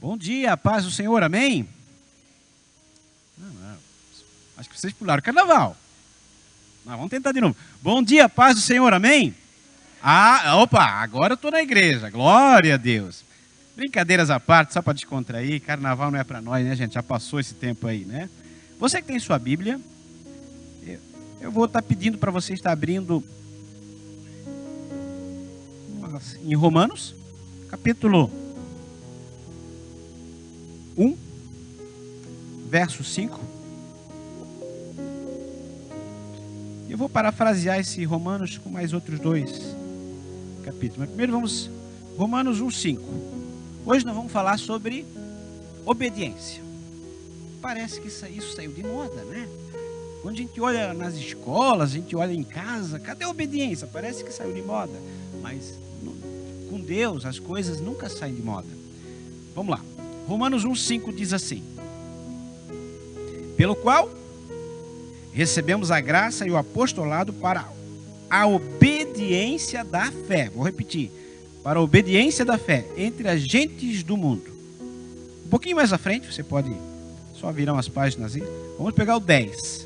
Bom dia, paz do Senhor, amém? Não. Acho que vocês pularam o carnaval. Mas vamos tentar de novo. Bom dia, paz do Senhor, amém? Opa, agora eu estou na igreja, glória a Deus. Brincadeiras à parte, só para descontrair, carnaval não é para nós, né, gente? Já passou esse tempo aí, né? Você que tem sua Bíblia, eu vou estar pedindo para você estar abrindo em Romanos, capítulo 1, verso 5. Eu vou parafrasear esse Romanos com mais outros dois capítulos. Mas primeiro vamos, Romanos 1, 5. Hoje nós vamos falar sobre obediência. Parece que isso saiu de moda, né? Quando a gente olha nas escolas, a gente olha em casa, cadê a obediência? Parece que saiu de moda. Mas com Deus as coisas nunca saem de moda. Vamos lá. Romanos 1,5 diz assim: pelo qual recebemos a graça e o apostolado para a obediência da fé. Vou repetir. Para a obediência da fé entre as gentes do mundo. Um pouquinho mais à frente, você pode só virar umas páginas aí. Vamos pegar o 10.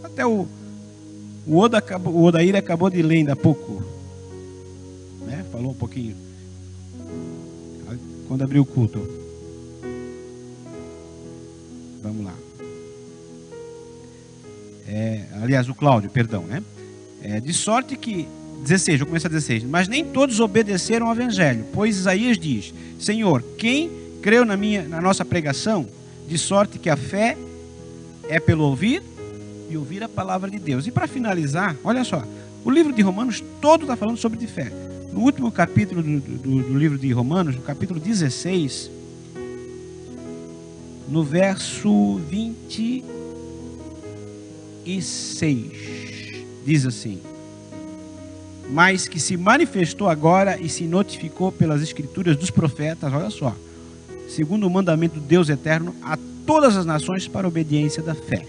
Até o Odair acabou de ler ainda há pouco, né? Falou um pouquinho quando abriu o culto. Vamos lá. Aliás, o Cláudio, perdão, né? De sorte que 16, vou começar 16. Mas nem todos obedeceram ao evangelho, pois Isaías diz: Senhor, quem creu na nossa pregação? De sorte que a fé é pelo ouvir e ouvir a palavra de Deus. E para finalizar, olha só, o livro de Romanos todo está falando sobre de fé. No último capítulo do livro de Romanos, no capítulo 16, no verso 26, diz assim: mas que se manifestou agora e se notificou pelas escrituras dos profetas, olha só, segundo o mandamento do Deus eterno, a todas as nações para a obediência da fé.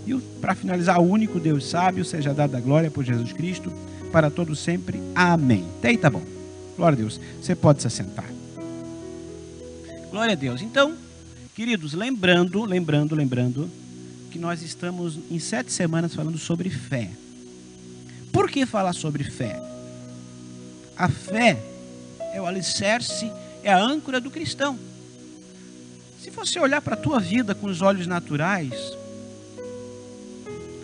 E para finalizar, o único Deus sábio, seja dada a glória por Jesus Cristo, para todos sempre. Amém. Até aí tá bom. Glória a Deus. Você pode se assentar. Glória a Deus. Então, queridos, lembrando que nós estamos em 7 semanas falando sobre fé. Por que falar sobre fé? A fé é o alicerce, é a âncora do cristão. Se você olhar para a tua vida com os olhos naturais,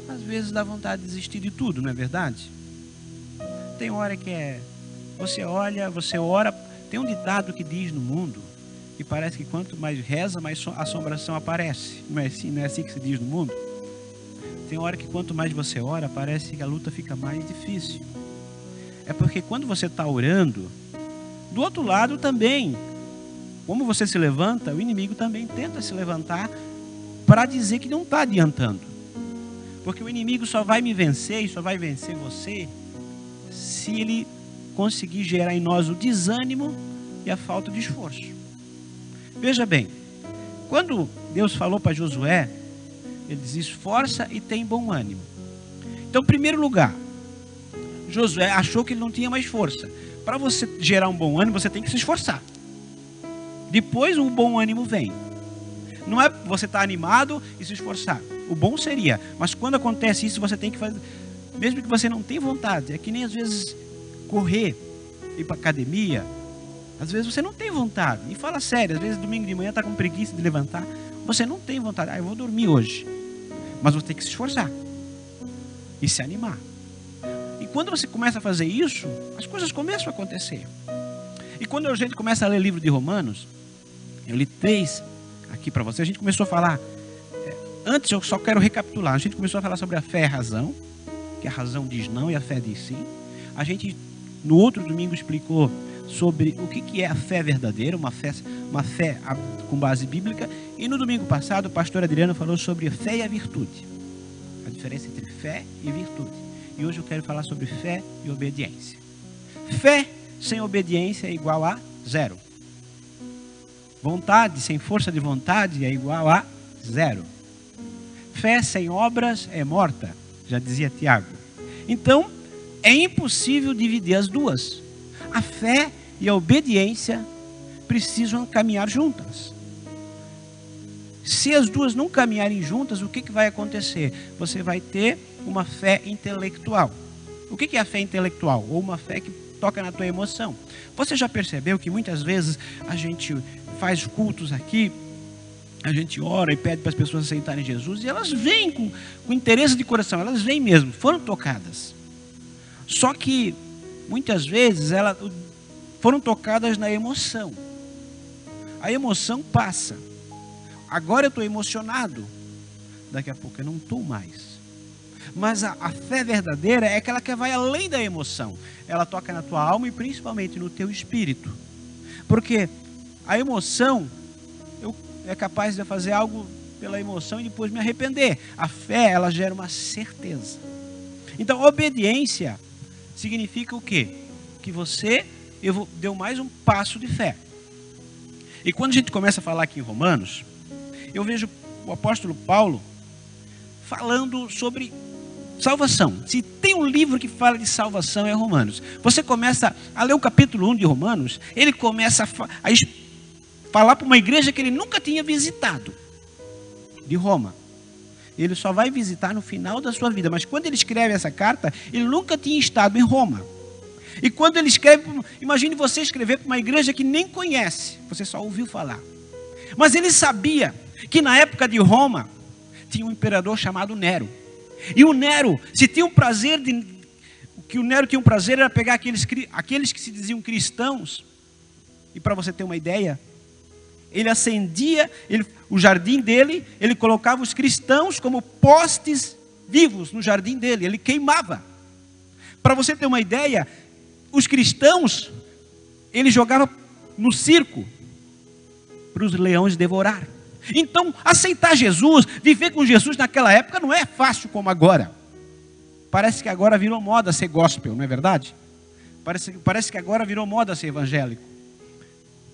às vezes dá vontade de desistir de tudo, não é verdade? Tem hora que você olha, você ora. Tem um ditado que diz no mundo que parece que quanto mais reza, mais assombração aparece. Não é assim que se diz no mundo? Tem hora que quanto mais você ora, parece que a luta fica mais difícil. É porque quando você está orando, do outro lado também, como você se levanta, o inimigo também tenta se levantar para dizer que não está adiantando. Porque o inimigo só vai me vencer e só vai vencer você se ele conseguir gerar em nós o desânimo e a falta de esforço. Veja bem, quando Deus falou para Josué, ele diz: esforça e tem bom ânimo. Então, em primeiro lugar, Josué achou que ele não tinha mais força. Para você gerar um bom ânimo, você tem que se esforçar. Depois o bom ânimo vem. Não é você estar animado e se esforçar. O bom seria, mas quando acontece isso, você tem que fazer, mesmo que você não tenha vontade. É que nem às vezes correr, ir para academia. Às vezes você não tem vontade. E fala sério, às vezes domingo de manhã está com preguiça de levantar. Você não tem vontade. Eu vou dormir hoje. Mas você tem que se esforçar e se animar. E quando você começa a fazer isso, as coisas começam a acontecer. E quando a gente começa a ler o livro de Romanos, eu li 3 aqui para você. A gente começou a falar, antes eu só quero recapitular. A gente começou a falar sobre a fé e a razão, que a razão diz não e a fé diz sim. A gente no outro domingo explicou sobre o que é a fé verdadeira, uma fé com base bíblica. E no domingo passado o pastor Adriano falou sobre a fé e a virtude, a diferença entre fé e virtude. E hoje eu quero falar sobre fé e obediência. Fé sem obediência é igual a 0. Vontade sem força de vontade é igual a 0. Fé sem obras é morta, já dizia Tiago. Então, é impossível dividir as duas. A fé e a obediência precisam caminhar juntas. Se as duas não caminharem juntas, o que vai acontecer? Você vai ter uma fé intelectual. O que é a fé intelectual? Ou uma fé que toca na tua emoção. Você já percebeu que muitas vezes a gente faz cultos aqui, a gente ora e pede para as pessoas aceitarem Jesus, e elas vêm com interesse de coração, elas vêm mesmo, foram tocadas. Só que muitas vezes elas foram tocadas na emoção. A emoção passa. Agora eu estou emocionado, daqui a pouco eu não estou mais. Mas a fé verdadeira é aquela que vai além da emoção. Ela toca na tua alma e principalmente no teu espírito. Porque a emoção, eu é capaz de fazer algo pela emoção e depois me arrepender. A fé, ela gera uma certeza. Então, obediência significa o quê? Que você deu mais um passo de fé. E quando a gente começa a falar aqui em Romanos, eu vejo o apóstolo Paulo falando sobre salvação. Se tem um livro que fala de salvação, é Romanos. Você começa a ler o capítulo 1 de Romanos, ele começa a falar para uma igreja que ele nunca tinha visitado, de Roma. Ele só vai visitar no final da sua vida. Mas quando ele escreve essa carta, ele nunca tinha estado em Roma. E quando ele escreve, imagine você escrever para uma igreja que nem conhece, você só ouviu falar. Mas ele sabia que na época de Roma, tinha um imperador chamado Nero. E o Nero, se tinha um prazer, o que o Nero tinha um prazer era pegar aqueles que se diziam cristãos, e para você ter uma ideia, ele acendia, o jardim dele, ele colocava os cristãos como postes vivos no jardim dele, ele queimava. Para você ter uma ideia, os cristãos, ele jogava no circo, para os leões devorar. Então, aceitar Jesus, viver com Jesus naquela época não é fácil como agora. Parece que agora virou moda ser gospel, não é verdade? Parece que agora virou moda ser evangélico.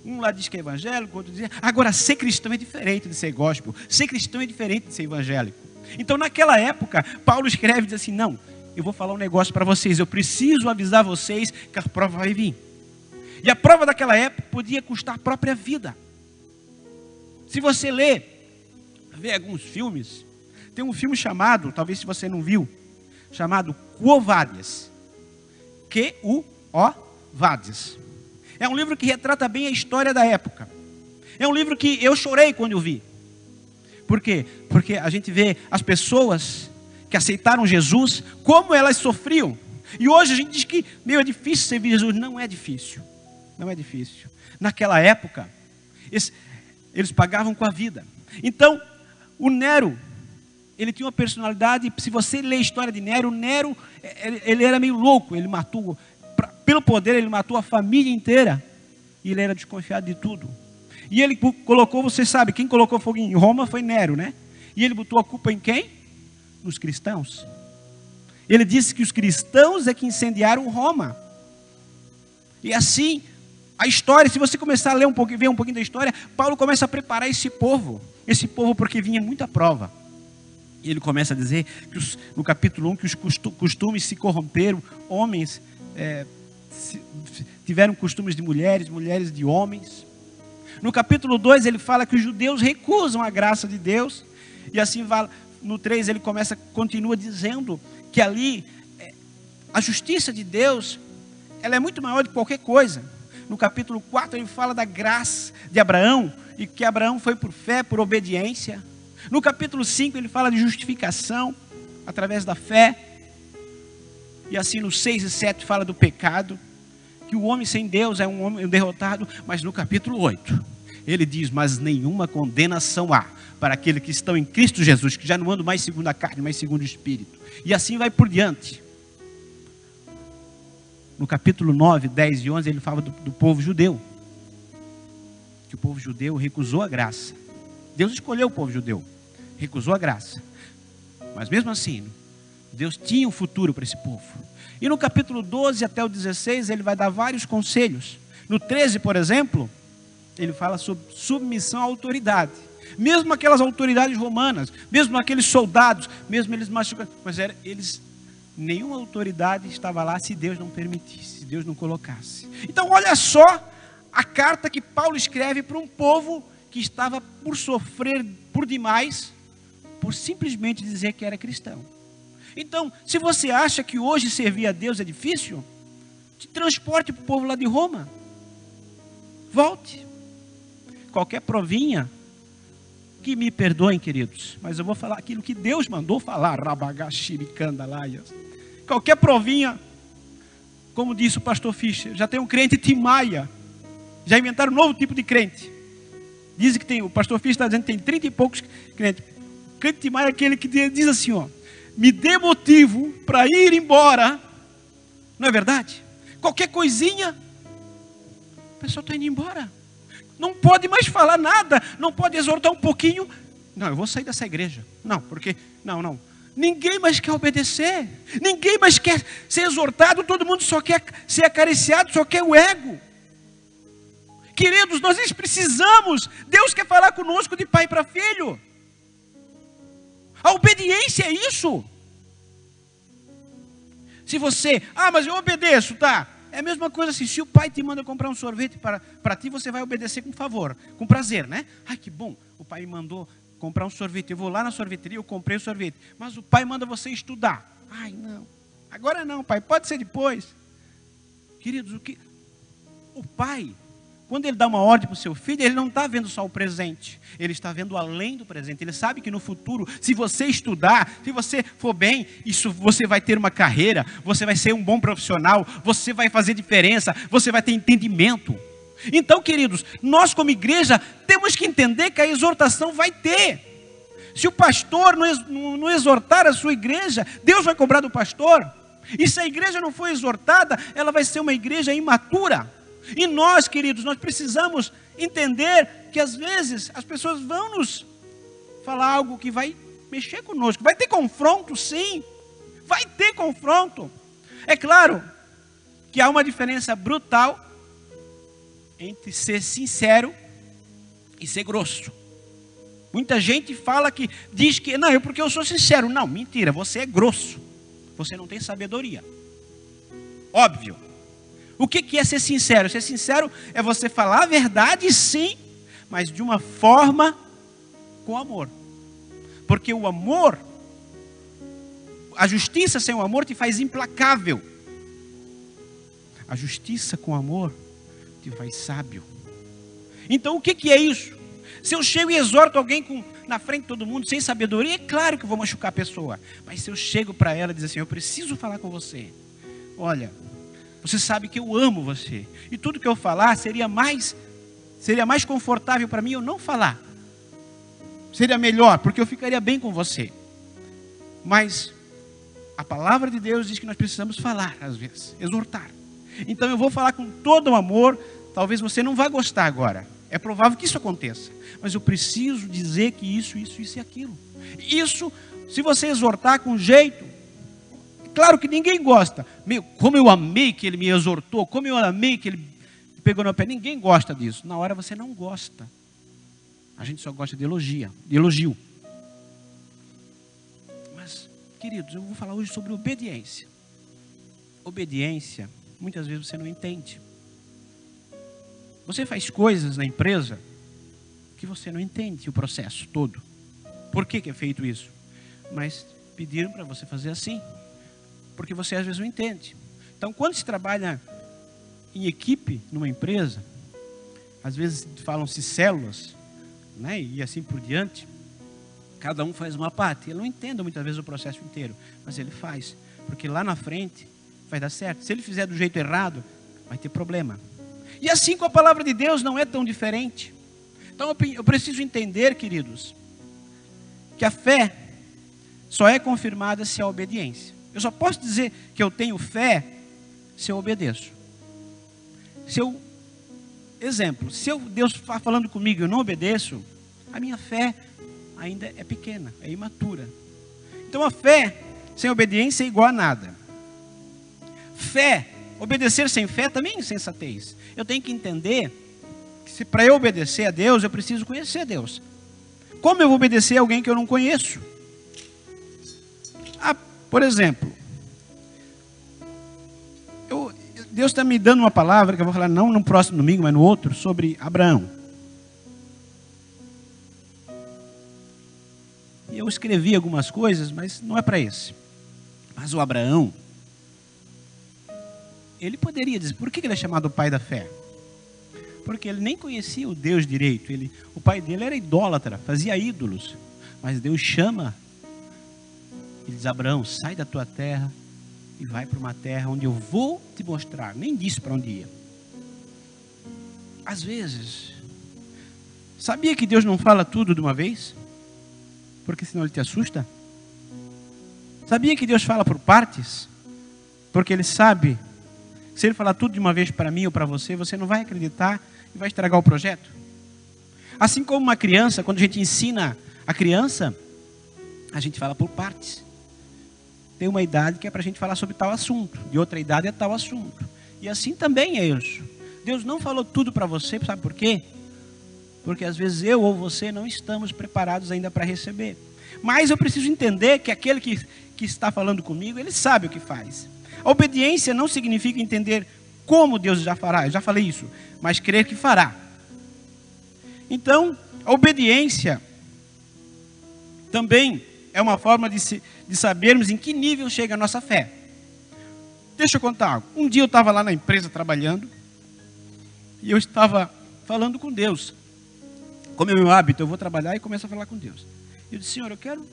Um lá diz que é evangélico, outro diz... Agora, ser cristão é diferente de ser gospel. Ser cristão é diferente de ser evangélico. Então, naquela época, Paulo escreve e diz assim, não, eu vou falar um negócio para vocês. Eu preciso avisar vocês que a prova vai vir. E a prova daquela época podia custar a própria vida. Se você vê alguns filmes, tem um filme chamado, talvez se você não viu, chamado Quo Vadis. Q-U-O-Vadis. É um livro que retrata bem a história da época. É um livro que eu chorei quando eu vi. Por quê? Porque a gente vê as pessoas que aceitaram Jesus, como elas sofriam. E hoje a gente diz que, é difícil servir Jesus. Não é difícil. Não é difícil. Naquela época, eles pagavam com a vida. Então, o Nero, ele tinha uma personalidade, se você ler a história de Nero, ele era meio louco, ele matou, pelo poder, ele matou a família inteira, e ele era desconfiado de tudo. E ele colocou, você sabe, quem colocou fogo em Roma foi Nero, né? E ele botou a culpa em quem? Nos cristãos. Ele disse que os cristãos é que incendiaram Roma. E assim, a história, se você começar a ler ver um pouquinho da história, Paulo começa a preparar esse povo porque vinha muita prova. E ele começa a dizer, que no capítulo 1, que os costumes se corromperam, homens tiveram costumes de mulheres, mulheres de homens. No capítulo 2 ele fala que os judeus recusam a graça de Deus, e assim vai, no 3 ele continua dizendo que ali, a justiça de Deus, ela é muito maior do que qualquer coisa. No capítulo 4 ele fala da graça de Abraão, e que Abraão foi por fé, por obediência. No capítulo 5 ele fala de justificação, através da fé. E assim no 6 e 7 fala do pecado, que o homem sem Deus é um homem derrotado. Mas no capítulo 8 ele diz, mas nenhuma condenação há para aqueles que estão em Cristo Jesus, que já não andam mais segundo a carne, mas segundo o Espírito. E assim vai por diante. No capítulo 9, 10 e 11 ele fala do povo judeu, que o povo judeu recusou a graça. Deus escolheu o povo judeu, recusou a graça, mas mesmo assim Deus tinha um futuro para esse povo. E no capítulo 12 até o 16 ele vai dar vários conselhos. No 13, por exemplo, ele fala sobre submissão à autoridade. Mesmo aquelas autoridades romanas, mesmo aqueles soldados, mesmo eles machucados, mas nenhuma autoridade estava lá se Deus não permitisse, se Deus não colocasse. Então olha só a carta que Paulo escreve para um povo que estava por sofrer por demais, por simplesmente dizer que era cristão. Então, se você acha que hoje servir a Deus é difícil, te transporte para o povo lá de Roma. Volte. Qualquer provinha, que me perdoem, queridos, mas eu vou falar aquilo que Deus mandou falar. Rabagashiricandalaias. Qualquer provinha, como disse o pastor Fischer, já tem um crente Timaia. Já inventaram um novo tipo de crente. Dizem que tem, o pastor Fischer está dizendo que tem 30 e poucos crentes. O crente Timaia é aquele que diz assim, ó, me dê motivo para ir embora. Não é verdade? Qualquer coisinha, o pessoal está indo embora. Não pode mais falar nada, não pode exortar um pouquinho. Não, eu vou sair dessa igreja. Não, porque, não. Ninguém mais quer obedecer. Ninguém mais quer ser exortado. Todo mundo só quer ser acariciado, só quer o ego. Queridos, nós precisamos. Deus quer falar conosco de pai para filho. A obediência é isso. Se você, mas eu obedeço, tá? É a mesma coisa assim, se o pai te manda comprar um sorvete para ti, você vai obedecer com favor, com prazer, né? Ai, que bom, o pai me mandou comprar um sorvete, eu vou lá na sorveteria, eu comprei o sorvete. Mas o pai manda você estudar. Ai, não, agora não, pai, pode ser depois. Queridos, o pai, quando ele dá uma ordem para o seu filho, ele não está vendo só o presente, ele está vendo além do presente. Ele sabe que no futuro, se você estudar, se você for bem, você vai ter uma carreira, você vai ser um bom profissional, você vai fazer diferença, você vai ter entendimento. Então, queridos, nós como igreja temos que entender que a exortação vai ter. Se o pastor não exortar a sua igreja, Deus vai cobrar do pastor. E se a igreja não for exortada, ela vai ser uma igreja imatura. E nós, queridos, nós precisamos entender que às vezes as pessoas vão nos falar algo que vai mexer conosco. Vai ter confronto, sim. Vai ter confronto. É claro que há uma diferença brutal entre ser sincero e ser grosso. Muita gente diz que, não, porque eu sou sincero. Não, mentira, você é grosso. Você não tem sabedoria. Óbvio. O que é ser sincero? Ser sincero é você falar a verdade, sim, mas de uma forma com amor. Porque o amor, a justiça sem o amor te faz implacável. A justiça com amor te faz sábio. Então o que é isso? Se eu chego e exorto alguém na frente de todo mundo sem sabedoria, é claro que eu vou machucar a pessoa. Mas se eu chego para ela e dizer assim, eu preciso falar com você. Olha, você sabe que eu amo você. E tudo que eu falar seria mais confortável para mim eu não falar. Seria melhor, porque eu ficaria bem com você. Mas a palavra de Deus diz que nós precisamos falar, às vezes, exortar. Então eu vou falar com todo o amor. Talvez você não vá gostar agora. É provável que isso aconteça. Mas eu preciso dizer que isso e aquilo. Isso, se você exortar com jeito, claro que ninguém gosta. Como eu amei que ele me exortou, como eu amei que ele pegou no pé. Ninguém gosta disso. Na hora você não gosta. A gente só gosta de elogio. Mas, queridos, eu vou falar hoje sobre obediência. Obediência, muitas vezes você não entende. Você faz coisas na empresa que você não entende o processo todo. Por que é feito isso? Mas pediram para você fazer assim. Porque você às vezes não entende. Então, quando se trabalha em equipe numa empresa, às vezes falam-se células, né, e assim por diante, cada um faz uma parte. Ele não entende muitas vezes o processo inteiro, mas ele faz, porque lá na frente vai dar certo. Se ele fizer do jeito errado, vai ter problema. E assim com a palavra de Deus não é tão diferente. Então eu preciso entender, queridos, que a fé só é confirmada se há obediência. Eu só posso dizer que eu tenho fé se eu obedeço. Exemplo, se Deus está falando comigo e eu não obedeço, a minha fé ainda é pequena, é imatura. Então a fé sem obediência é igual a nada. Obedecer sem fé também é insensatez. Eu tenho que entender que para eu obedecer a Deus, eu preciso conhecer Deus. Como eu vou obedecer a alguém que eu não conheço? Por exemplo, Deus está me dando uma palavra que eu vou falar não no próximo domingo, mas no outro, sobre Abraão. E eu escrevi algumas coisas, mas não é para esse. Mas o Abraão, ele poderia dizer, por que ele é chamado o pai da fé? Porque ele nem conhecia o Deus direito. O pai dele era idólatra, fazia ídolos. Mas Deus chama, ele diz, Abraão, sai da tua terra e vai para uma terra onde eu vou te mostrar. Nem disse para onde ia. Às vezes, sabia que Deus não fala tudo de uma vez? Porque senão ele te assusta. Sabia que Deus fala por partes? Porque ele sabe, se ele falar tudo de uma vez para mim ou para você, você não vai acreditar e vai estragar o projeto. Assim como uma criança, quando a gente ensina a criança, a gente fala por partes. Tem uma idade que é para a gente falar sobre tal assunto, de outra idade é tal assunto. E assim também é isso. Deus não falou tudo para você, sabe por quê? Porque às vezes eu ou você não estamos preparados ainda para receber. Mas eu preciso entender que aquele que está falando comigo, ele sabe o que faz. A obediência não significa entender como Deus já fará, eu já falei isso, mas crer que fará. Então, a obediência também é uma forma de sabermos em que nível chega a nossa fé. Deixa eu contar algo. Um dia eu estava lá na empresa trabalhando e eu estava falando com Deus. Como é meu hábito, eu vou trabalhar e começo a falar com Deus. Eu disse, Senhor, eu quero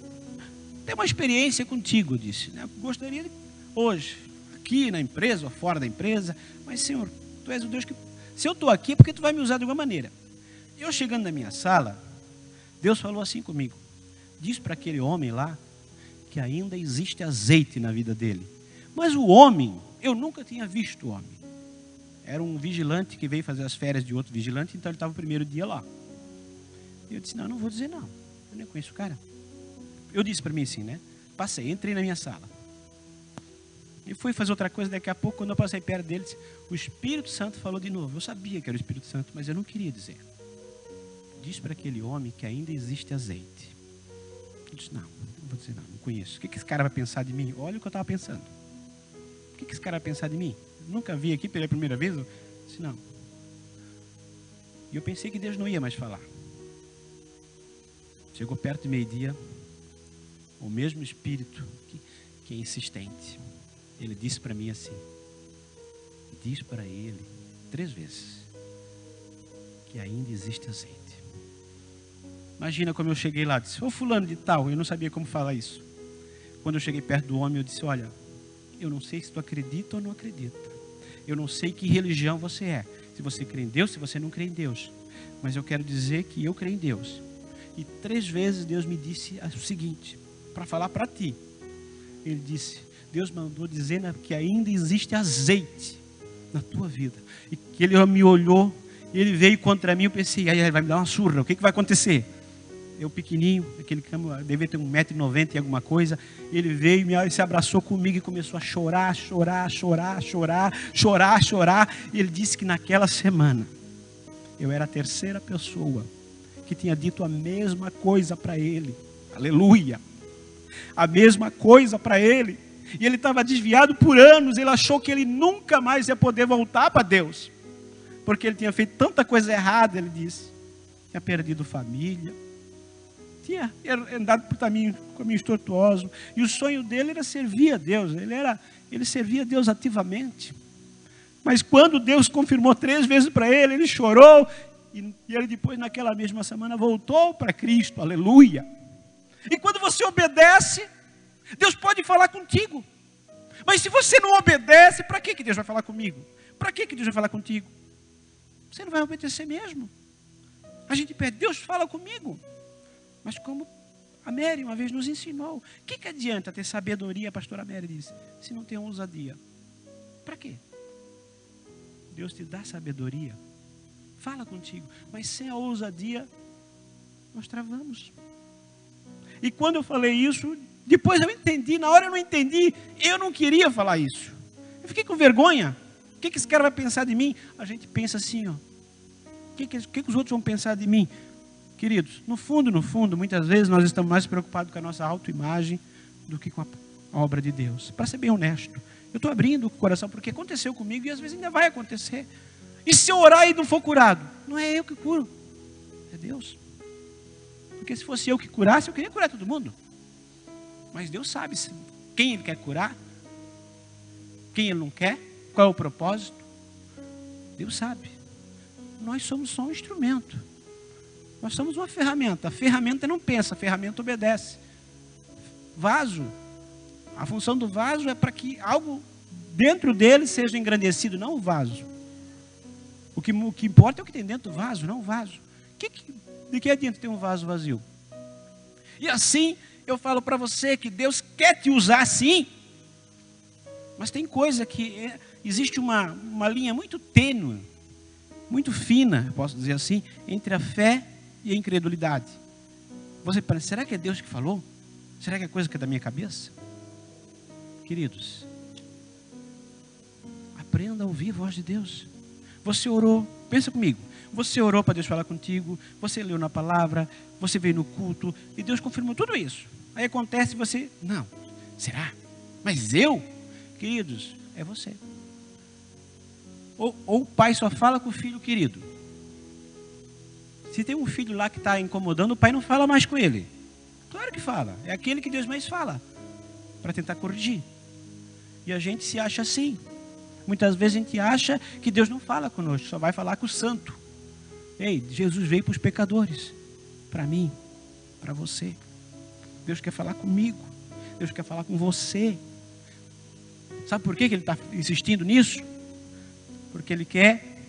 ter uma experiência contigo, eu disse. Eu gostaria de, hoje, aqui na empresa ou fora da empresa, mas Senhor, Tu és o Deus que... Se eu estou aqui é porque Tu vai me usar de alguma maneira. Eu chegando na minha sala, Deus falou assim comigo. Diz para aquele homem lá que ainda existe azeite na vida dele. Mas o homem, eu nunca tinha visto o homem. Era um vigilante que veio fazer as férias de outro vigilante, então ele estava o primeiro dia lá. Eu disse, não vou dizer não. Eu nem conheço o cara. Eu disse para mim assim, né? Passei, entrei na minha sala. E fui fazer outra coisa, daqui a pouco, quando eu passei perto dele, o Espírito Santo falou de novo. Eu sabia que era o Espírito Santo, mas eu não queria dizer. Diz para aquele homem que ainda existe azeite. Eu disse, não vou dizer não conheço. O que esse cara vai pensar de mim? Olha o que eu estava pensando. O que esse cara vai pensar de mim? Eu nunca vi aqui pela primeira vez. Eu disse, não. E eu pensei que Deus não ia mais falar. Chegou perto de meio-dia, o mesmo Espírito que é insistente. Ele disse para mim assim, diz para ele 3 vezes que ainda existe azeite. Imagina como eu cheguei lá, disse, ô fulano de tal, eu não sabia como falar isso. Quando eu cheguei perto do homem, eu disse, olha, eu não sei se tu acredita ou não acredita. Eu não sei que religião você é. Se você crê em Deus, se você não crê em Deus. Mas eu quero dizer que eu creio em Deus. E 3 vezes Deus me disse o seguinte, para falar para ti. Ele disse, Deus mandou dizer que ainda existe azeite na tua vida. E que ele me olhou, e ele veio contra mim, eu pensei, aí ele vai me dar uma surra, o que vai acontecer? Eu pequenininho, aquele cama, devia ter 1,90 m e alguma coisa, ele veio e se abraçou comigo e começou a chorar, e ele disse que naquela semana, eu era a 3ª pessoa que tinha dito a mesma coisa para ele, aleluia, a mesma coisa para ele, e ele estava desviado por anos, ele achou que ele nunca mais ia poder voltar para Deus, porque ele tinha feito tanta coisa errada, ele disse, tinha perdido família, tinha andado por caminhos tortuosos, e o sonho dele era servir a Deus, ele servia a Deus ativamente, mas quando Deus confirmou 3 vezes para ele, ele chorou, e ele depois naquela mesma semana voltou para Cristo, aleluia. E quando você obedece, Deus pode falar contigo, mas se você não obedece, para que Deus vai falar comigo? Para que Deus vai falar contigo? Você não vai obedecer mesmo. A gente pede, Deus fala comigo. Mas como a Mary uma vez nos ensinou, o que adianta ter sabedoria, a pastora Mary disse, se não tem ousadia? Para quê? Deus te dá sabedoria, fala contigo, mas sem a ousadia, nós travamos. E quando eu falei isso, depois eu entendi, na hora eu não entendi, eu não queria falar isso. Eu fiquei com vergonha. O que esse cara vai pensar de mim? A gente pensa assim, ó. O que os outros vão pensar de mim? Queridos, no fundo, muitas vezes nós estamos mais preocupados com a nossa autoimagem do que com a obra de Deus. Para ser bem honesto, Eu estou abrindo o coração porque aconteceu comigo e às vezes ainda vai acontecer. E se eu orar e não for curado? Não é eu que curo, é Deus. Porque se fosse eu que curasse, eu queria curar todo mundo. Mas Deus sabe quem Ele quer curar, quem Ele não quer, qual é o propósito. Deus sabe. Nós somos só um instrumento. Nós somos uma ferramenta. A ferramenta não pensa, a ferramenta obedece. Vaso. A função do vaso é para que algo dentro dele seja engrandecido, não o vaso. O que importa é o que tem dentro do vaso, não o vaso. De que adianta ter um vaso vazio? E assim, eu falo para você que Deus quer te usar sim. Mas tem coisa que existe uma linha muito tênue, muito fina, posso dizer assim, entre a fé e a incredulidade. Você pensa, será que é Deus que falou? Será que é coisa que é da minha cabeça? Queridos, aprenda a ouvir a voz de Deus. Você orou, pensa comigo, você orou para Deus falar contigo, você leu na palavra, você veio no culto, e Deus confirmou tudo isso. Aí acontece e você, não, será? Mas eu? Queridos, é você. Ou o pai só fala com o filho querido. Se tem um filho lá que está incomodando, o pai não fala mais com ele. Claro que fala, é aquele que Deus mais fala, para tentar corrigir. E a gente se acha assim. Muitas vezes a gente acha que Deus não fala conosco, só vai falar com o santo. Ei, Jesus veio para os pecadores, para mim, para você. Deus quer falar comigo, Deus quer falar com você. Sabe por que Ele está insistindo nisso? Porque Ele quer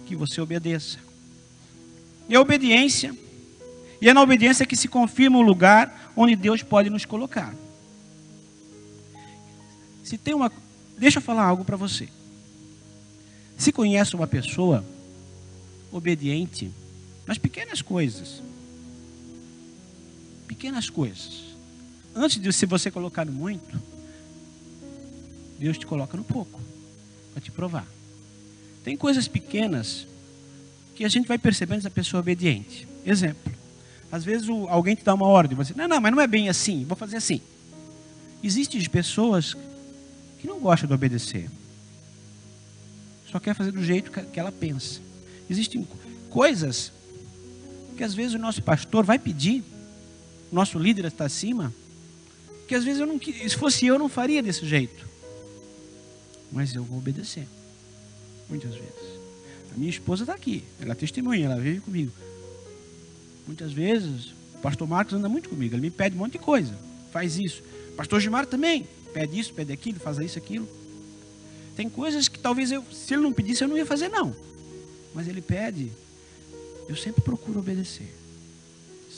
que você obedeça. E a obediência, e é na obediência que se confirma o lugar onde Deus pode nos colocar. Deixa eu falar algo para você. Se conhece uma pessoa obediente nas pequenas coisas, antes de se você colocar no muito, Deus te coloca no pouco, para te provar. Tem coisas pequenas que a gente vai percebendo essa pessoa obediente. Exemplo, às vezes alguém te dá uma ordem, você diz, não, mas não é bem assim, vou fazer assim. Existem pessoas que não gostam de obedecer, só quer fazer do jeito que ela pensa. Existem coisas que às vezes o nosso pastor vai pedir, o nosso líder está acima, que às vezes se fosse eu não faria desse jeito, mas eu vou obedecer, muitas vezes. A minha esposa está aqui, ela é testemunha, ela vive comigo. Muitas vezes o pastor Marcos anda muito comigo, ele me pede um monte de coisa, faz isso. O pastor Gilmar também pede isso, pede aquilo, faz isso, aquilo. Tem coisas que talvez se ele não pedisse, eu não ia fazer não. Mas ele pede, eu sempre procuro obedecer.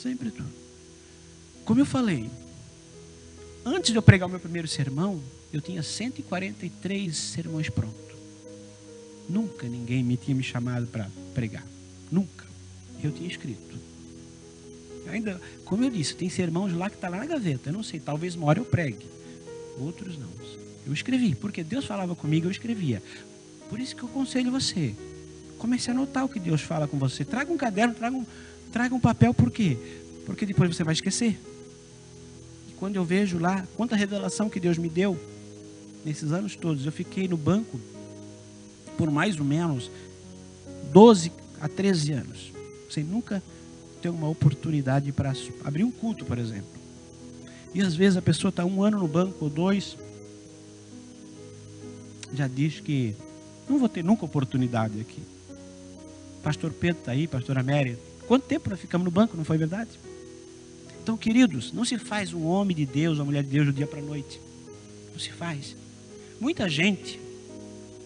Sempre tudo. Como eu falei, antes de eu pregar o meu primeiro sermão, eu tinha 143 sermões prontos. Nunca ninguém tinha me chamado para pregar. Nunca. Eu tinha escrito. Ainda, como eu disse, tem sermãos lá que está lá na gaveta. Eu não sei, talvez uma hora eu pregue. Outros não. Eu escrevi, porque Deus falava comigo, eu escrevia. Por isso que eu aconselho você. Comece a anotar o que Deus fala com você. Traga um caderno, traga um papel, por quê? Porque depois você vai esquecer. E quando eu vejo lá, quanta revelação que Deus me deu, nesses anos todos, eu fiquei no banco por mais ou menos 12 a 13 anos. Sem nunca ter uma oportunidade para abrir um culto, por exemplo. E às vezes a pessoa está 1 ano no banco ou 2, já diz que não vou ter nunca oportunidade aqui. Pastor Pedro está aí, pastora Mary. Quanto tempo nós ficamos no banco, não foi verdade? Então, queridos, não se faz um homem de Deus, uma mulher de Deus do dia para a noite. Não se faz. Muita gente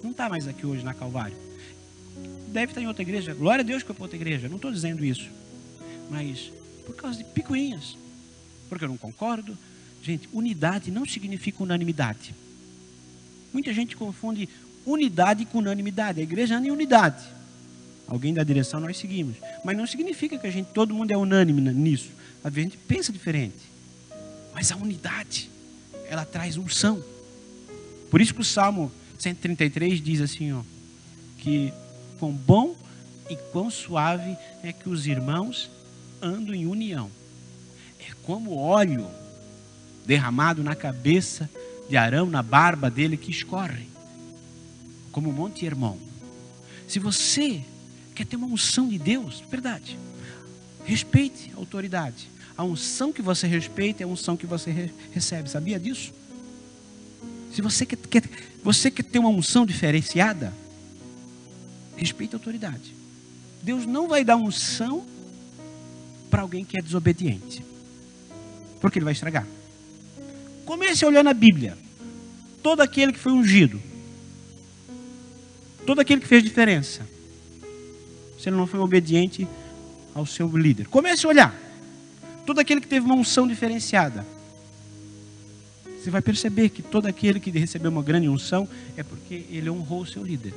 não está mais aqui hoje na Calvário. Deve estar em outra igreja. Glória a Deus que foi para outra igreja. Não estou dizendo isso. Mas por causa de picuinhas. Porque eu não concordo. Gente, unidade não significa unanimidade. Muita gente confunde unidade com unanimidade. A igreja anda em unidade. Alguém da direção nós seguimos. Mas não significa que todo mundo é unânime nisso. A gente pensa diferente. Mas a unidade, ela traz unção. Por isso que o Salmo 133 diz assim, ó, que quão bom e quão suave é que os irmãos andam em união. É como óleo derramado na cabeça de Arão na barba dele que escorre, como o Monte Hermon. Se você quer ter uma unção de Deus, verdade, respeite a autoridade. A unção que você respeita é a unção que você recebe. Sabia disso? Se você quer ter uma unção diferenciada, respeite a autoridade. Deus não vai dar unção para alguém que é desobediente, porque ele vai estragar. Comece a olhar na Bíblia. Todo aquele que foi ungido, todo aquele que fez diferença, se ele não foi obediente ao seu líder. Comece a olhar. Todo aquele que teve uma unção diferenciada, você vai perceber que todo aquele que recebeu uma grande unção é porque ele honrou o seu líder.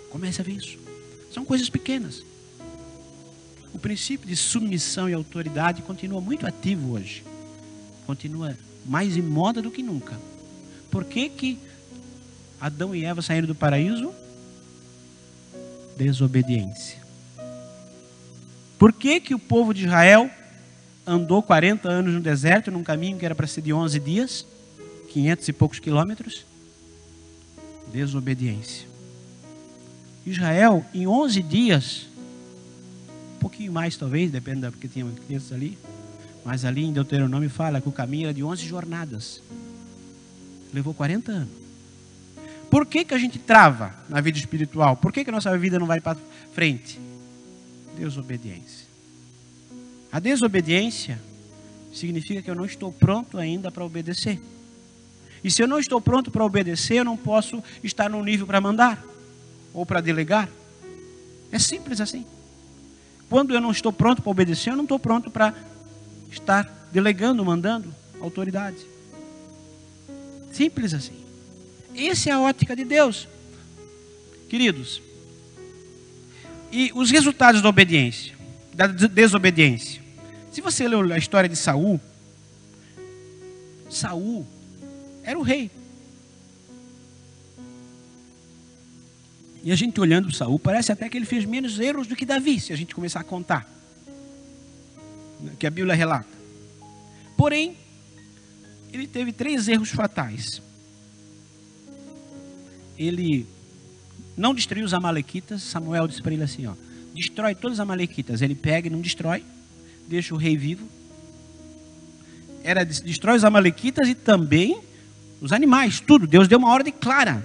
Comece a ver isso. São coisas pequenas. O princípio de submissão e autoridade continua muito ativo hoje. Continua mais em moda do que nunca. Por que Adão e Eva saíram do paraíso? Desobediência. Por que o povo de Israel andou 40 anos no deserto, num caminho que era para ser de 11 dias, 500 e poucos quilômetros? Desobediência. Israel, em 11 dias, um pouquinho mais talvez, depende porque tinha crianças ali, mas ali em Deuteronômio fala que o caminho era de 11 jornadas. Levou 40 anos. Por que a gente trava na vida espiritual? Por que a nossa vida não vai para frente? Desobediência. A desobediência significa que eu não estou pronto ainda para obedecer. E se eu não estou pronto para obedecer, eu não posso estar num nível para mandar ou para delegar. É simples assim. Quando eu não estou pronto para obedecer, eu não estou pronto para estar delegando, mandando autoridade. Simples assim. Essa é a ótica de Deus. Queridos, e os resultados da obediência, da desobediência. Se você ler a história de Saul, Saul era o rei. E a gente olhando para Saul, parece até que ele fez menos erros do que Davi, se a gente começar a contar. Que a Bíblia relata. Porém, ele teve 3 erros fatais. Ele não destruiu os amalequitas. Samuel disse para ele assim, ó, destrói todos os amalequitas. Ele pega e não destrói, deixa o rei vivo. Destrói os amalequitas e também os animais, tudo. Deus deu uma ordem clara.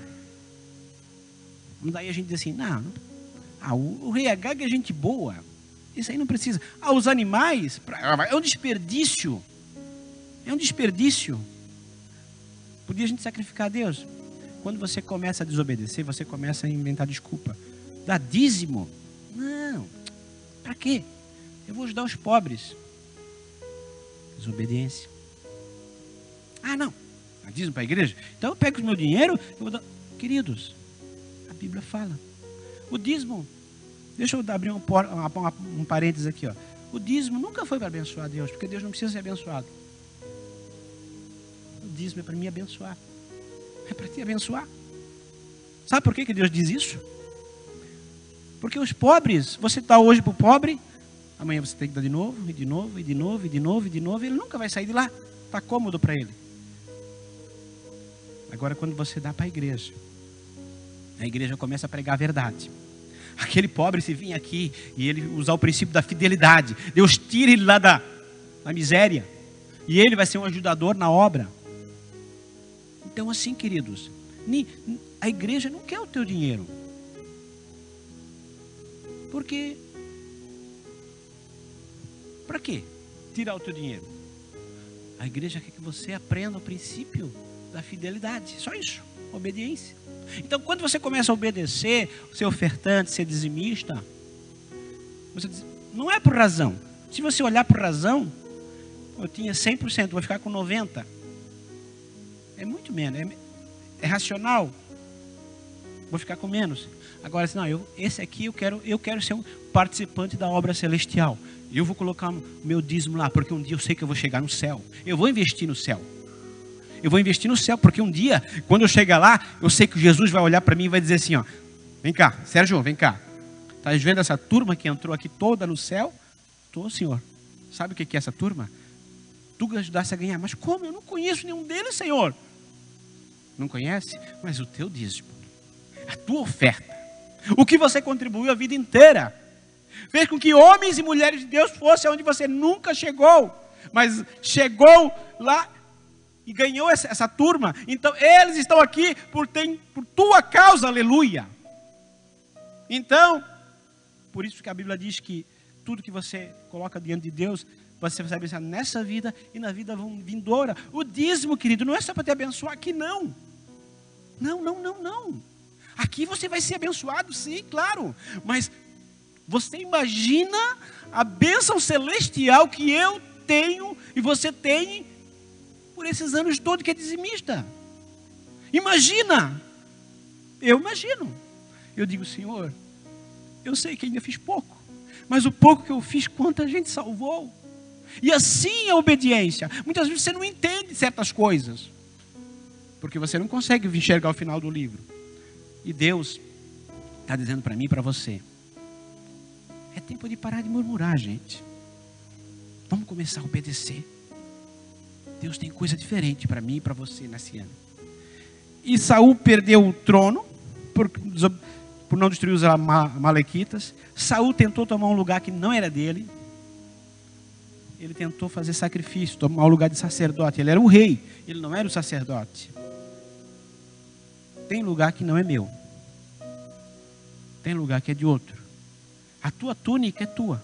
Daí a gente diz assim, o rei Agag é gente boa, isso aí não precisa. Os animais, é um desperdício. É um desperdício. Podia a gente sacrificar a Deus. Quando você começa a desobedecer, você começa a inventar desculpa. Dá dízimo. Não. Para quê? Eu vou ajudar os pobres. Desobediência. Não. Dá dízimo para a igreja? Então eu pego o meu dinheiro, eu vou dar. Queridos, a Bíblia fala. O dízimo, deixa eu abrir um parênteses aqui, ó. O dízimo nunca foi para abençoar Deus, porque Deus não precisa ser abençoado. O dízimo é para me abençoar. É para te abençoar. Sabe por que Deus diz isso? Porque os pobres, você está hoje para o pobre, amanhã você tem que dar de novo, e de novo, e de novo, e de novo, e de novo, e ele nunca vai sair de lá. Está cômodo para ele. Agora quando você dá para a igreja começa a pregar a verdade. Aquele pobre, se vir aqui e ele usar o princípio da fidelidade, Deus tira ele lá da miséria, e ele vai ser um ajudador na obra. Então assim, queridos, a igreja não quer o teu dinheiro. Porque, para quê tirar o teu dinheiro? A igreja quer que você aprenda o princípio da fidelidade, só isso, obediência. Então quando você começa a obedecer, ser ofertante, ser dizimista, você diz, não é por razão. Se você olhar por razão, eu tinha 100%, vou ficar com 90%. É muito menos, é racional. Vou ficar com menos. Agora, assim, esse aqui eu quero ser um participante da obra celestial. Eu vou colocar o meu dízimo lá, porque um dia eu sei que eu vou chegar no céu. Eu vou investir no céu. Eu vou investir no céu, porque um dia, quando eu chegar lá, eu sei que Jesus vai olhar para mim e vai dizer assim, ó, vem cá, Sérgio, vem cá. Tá vendo essa turma que entrou aqui toda no céu? Tô, Senhor. Sabe o que é essa turma? Tu ajudasse a ganhar. Mas como? Eu não conheço nenhum deles, Senhor. Não conhece? Mas o teu dízimo, a tua oferta, o que você contribuiu a vida inteira, fez com que homens e mulheres de Deus fossem onde você nunca chegou, mas chegou lá e ganhou essa turma. Então eles estão aqui por tua causa, aleluia. Então, por isso que a Bíblia diz que tudo que você coloca diante de Deus, você vai abençoar nessa vida e na vida vindoura. O dízimo, querido, não é só para te abençoar aqui, não. Não. Aqui você vai ser abençoado, sim, claro. Mas você imagina a bênção celestial que eu tenho e você tem por esses anos todos que é dizimista. Imagina. Eu imagino. Eu digo, Senhor, eu sei que ainda fiz pouco, mas o pouco que eu fiz, quanta gente salvou. E assim é a obediência. Muitas vezes você não entende certas coisas, porque você não consegue enxergar o final do livro. E Deus está dizendo para mim e para você, é tempo de parar de murmurar, gente. Vamos começar a obedecer. Deus tem coisa diferente para mim e para você nesse ano. E Saul perdeu o trono por não destruir os amalequitas. Saul tentou tomar um lugar que não era dele. Ele tentou fazer sacrifício, tomar o lugar de sacerdote. Ele era o rei, ele não era o sacerdote. Tem lugar que não é meu. Tem lugar que é de outro. A tua túnica é tua.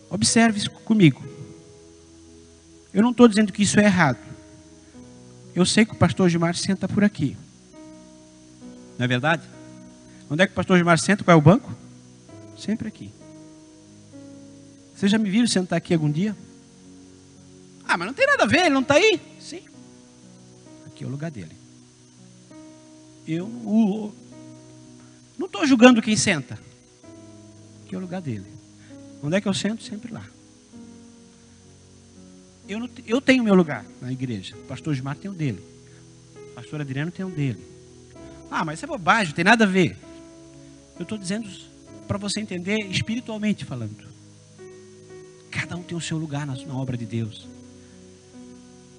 Observe isso comigo. Eu não estou dizendo que isso é errado. Eu sei que o pastor Gilmar senta por aqui. Não é verdade? Onde é que o pastor Gilmar senta? Qual é o banco? Sempre aqui. Vocês já me viram sentar aqui algum dia? Ah, mas não tem nada a ver, ele não está aí? Sim. Aqui é o lugar dele. Eu não estou julgando quem senta. Aqui é o lugar dele. Onde é que eu sento? Sempre lá. Eu tenho meu lugar na igreja. O pastor Gilmar tem o dele. O pastor Adriano tem o dele. Ah, mas isso é bobagem, não tem nada a ver. Eu estou dizendo para você entender espiritualmente falando. Cada um tem o seu lugar na obra de Deus.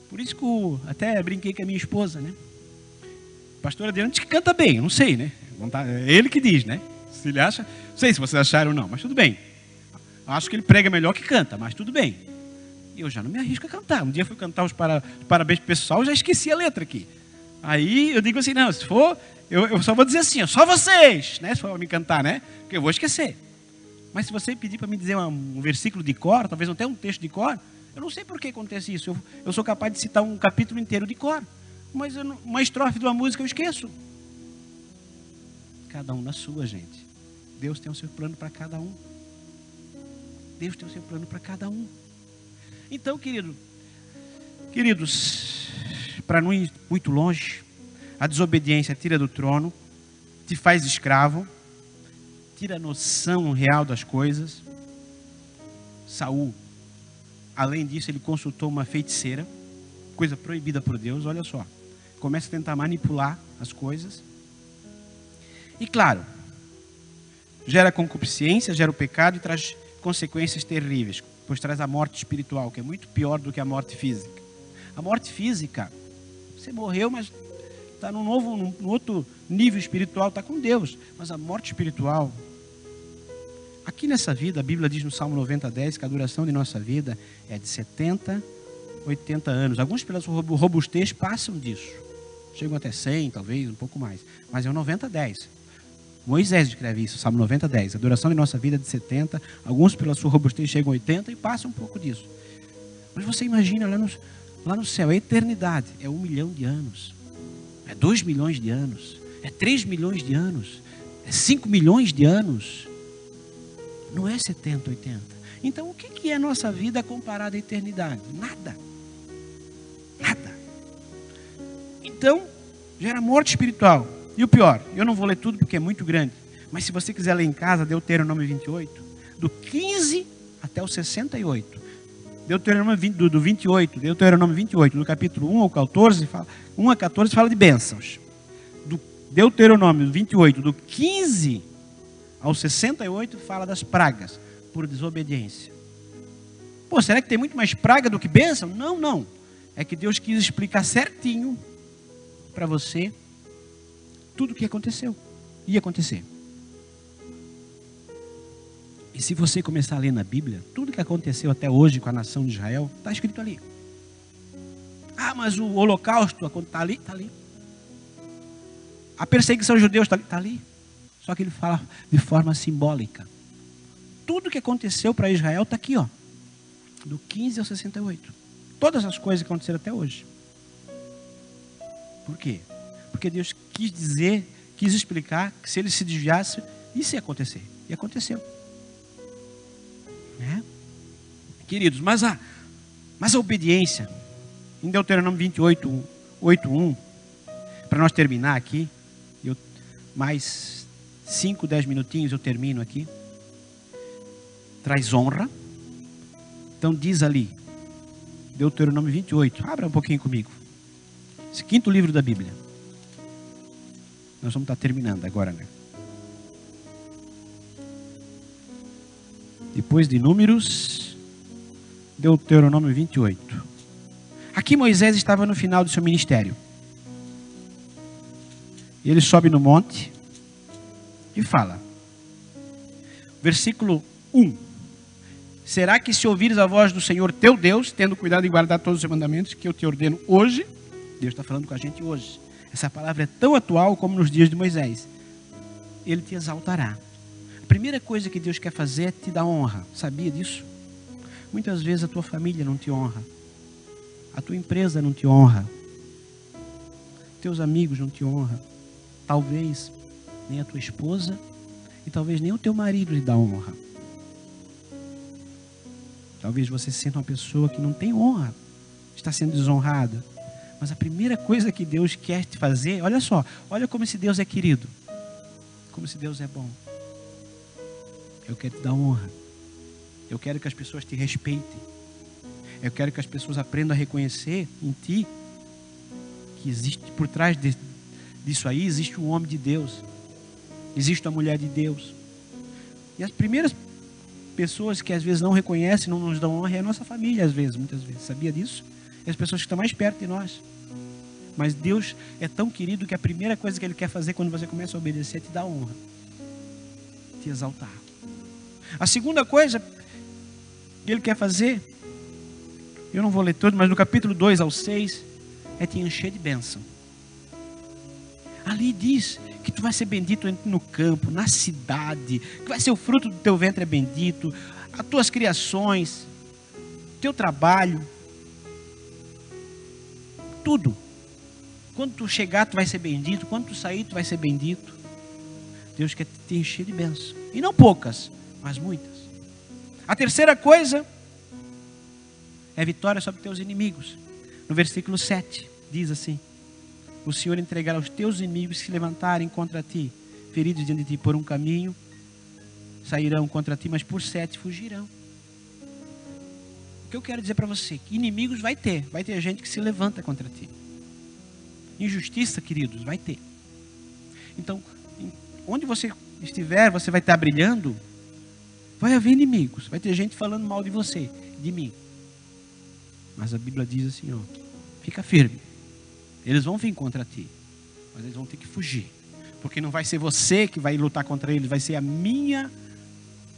Por isso que até brinquei com a minha esposa, né? O pastor Adriano diz que canta bem, eu não sei, né? É ele que diz, né? Se ele acha, não sei se vocês acharam ou não, mas tudo bem. Acho que ele prega melhor que canta, mas tudo bem. Eu já não me arrisco a cantar. Um dia eu fui cantar os parabéns pro pessoal, já esqueci a letra aqui. Aí eu digo assim, não, se for, eu só vou dizer assim, só vocês, né? Se for me cantar, né? Porque eu vou esquecer. Mas se você pedir para me dizer um versículo de cor, talvez até um texto de cor, eu não sei por que acontece isso. Eu sou capaz de citar um capítulo inteiro de cor, mas uma estrofe de uma música eu esqueço. Cada um na sua, gente. Deus tem o seu plano para cada um. Deus tem o seu plano para cada um. Então, queridos, para não ir muito longe, a desobediência tira do trono, te faz escravo, tira a noção real das coisas. Saul, além disso, ele consultou uma feiticeira, coisa proibida por Deus, olha só. Começa a tentar manipular as coisas. E claro, gera concupiscência, gera o pecado e traz consequências terríveis, pois traz a morte espiritual, que é muito pior do que a morte física. A morte física, você morreu, mas está num outro nível espiritual, está com Deus. Mas a morte espiritual, aqui nessa vida, a Bíblia diz no Salmo 90:10 que a duração de nossa vida é de 70, 80 anos. Alguns pela sua robustez passam disso. Chegam até 100, talvez, um pouco mais. Mas é o 90:10. Moisés escreve isso, Salmo 90:10. A duração de nossa vida é de 70, alguns pela sua robustez chegam a 80 e passam um pouco disso. Mas você imagina lá no céu, a eternidade é 1 milhão de anos, é 2 milhões de anos, é 3 milhões de anos, é 5 milhões de anos. Não é 70, 80. Então o que é a nossa vida comparada à eternidade? Nada. Nada. Então, gera morte espiritual. E o pior, eu não vou ler tudo porque é muito grande, mas se você quiser ler em casa, Deuteronômio 28, do 15 até o 68. Do 28, Deuteronômio 28, do capítulo 1 ao 14, 1 a 14 fala de bênçãos. Do Deuteronômio 28, do 15 ao 68, fala das pragas por desobediência. Pô, será que tem muito mais praga do que bênção? Não. É que Deus quis explicar certinho para você tudo o que aconteceu, ia acontecer. E se você começar a ler na Bíblia, tudo que aconteceu até hoje com a nação de Israel, está escrito ali. Ah, mas o holocausto está ali? Está ali. A perseguição aos judeus está ali? Está ali. Só que ele fala de forma simbólica. Tudo que aconteceu para Israel está aqui, ó, do 15 ao 68. Todas as coisas que aconteceram até hoje. Por quê? Porque Deus quis explicar que se ele se desviasse, isso ia acontecer. E aconteceu. Né? Queridos, mas a obediência, em Deuteronômio 28, 8:1, para nós terminar aqui, mais 5, 10 minutinhos eu termino aqui, traz honra. Então diz ali, Deuteronômio 28, abra um pouquinho comigo, esse 5º livro da Bíblia, nós vamos estar terminando agora, né? Depois de Números, Deuteronômio 28. Aqui Moisés estava no final do seu ministério. Ele sobe no monte e fala. Versículo 1. Será que se ouvires a voz do Senhor teu Deus, tendo cuidado de guardar todos os seus mandamentos que eu te ordeno hoje, Deus está falando com a gente hoje. Essa palavra é tão atual como nos dias de Moisés. Ele te exaltará. A primeira coisa que Deus quer fazer é te dar honra. Sabia disso? Muitas vezes a tua família não te honra. A tua empresa não te honra. Teus amigos não te honram. Talvez nem a tua esposa e talvez nem o teu marido lhe dá honra. Talvez você se sinta uma pessoa que não tem honra, está sendo desonrada. Mas a primeira coisa que Deus quer te fazer, olha só, olha como esse Deus é querido, como esse Deus é bom. Eu quero te dar honra. Eu quero que as pessoas te respeitem. Eu quero que as pessoas aprendam a reconhecer em ti que existe por trás disso aí, existe um homem de Deus, existe uma mulher de Deus. E as primeiras pessoas que às vezes não reconhecem, não nos dão honra, é a nossa família, às vezes, muitas vezes. Sabia disso? E as pessoas que estão mais perto de nós. Mas Deus é tão querido que a primeira coisa que Ele quer fazer quando você começa a obedecer é te dar honra, te exaltar. A segunda coisa que Ele quer fazer, eu não vou ler todo, mas no capítulo 2 ao 6, é te encher de bênção. Ali diz que tu vai ser bendito no campo, na cidade, que vai ser o fruto do teu ventre é bendito, as tuas criações, teu trabalho, tudo. Quando tu chegar, tu vai ser bendito, quando tu sair, tu vai ser bendito. Deus quer te encher de bênção. E não poucas, mas muitas. A terceira coisa é vitória sobre teus inimigos. No versículo 7, diz assim: o Senhor entregará os teus inimigos que se levantarem contra ti, feridos diante de ti. Por um caminho sairão contra ti, mas por 7 fugirão. O que eu quero dizer para você? Que inimigos vai ter gente que se levanta contra ti. Injustiça, queridos, vai ter. Então, onde você estiver, você vai estar brilhando, vai haver inimigos, vai ter gente falando mal de você, de mim. Mas a Bíblia diz assim, ó, fica firme. Eles vão vir contra ti, mas eles vão ter que fugir. Porque não vai ser você que vai lutar contra eles, vai ser a minha